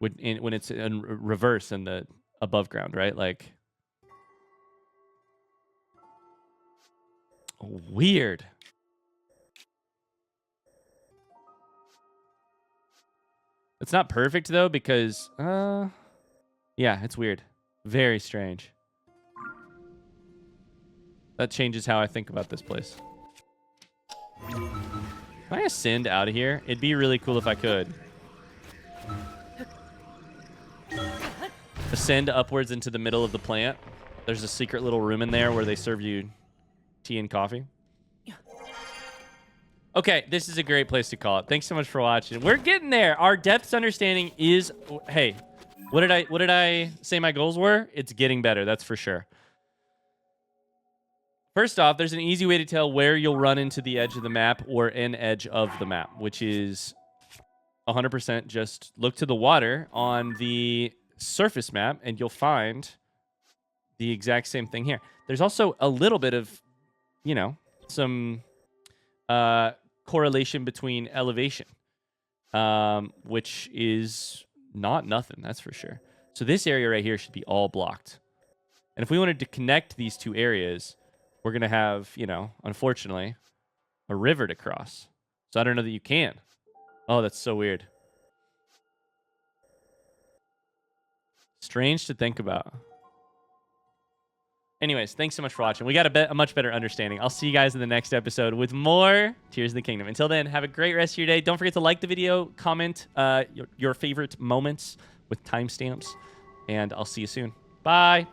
A: When it's in reverse in the above ground, right? Like... Weird. It's not perfect, though, because... yeah, it's weird. Very strange. That changes how I think about this place. Can I ascend out of here? It'd be really cool if I could. Ascend upwards into the middle of the plant. There's a secret little room in there where they serve you tea and coffee. Okay, this is a great place to call it. Thanks so much for watching. We're getting there. Our depths understanding is... Hey, what did I say my goals were? It's getting better, that's for sure. First off, there's an easy way to tell where you'll run into the edge of the map or an edge of the map, which is 100% just look to the water on the surface map, and you'll find the exact same thing here. There's also a little bit of, some correlation between elevation, which is not nothing, that's for sure. So this area right here should be all blocked. And if we wanted to connect these two areas... We're going to have, unfortunately, a river to cross. So I don't know that you can. Oh, that's so weird. Strange to think about. Anyways, thanks so much for watching. We got a much better understanding. I'll see you guys in the next episode with more Tears of the Kingdom. Until then, have a great rest of your day. Don't forget to like the video, comment your favorite moments with timestamps, and I'll see you soon. Bye.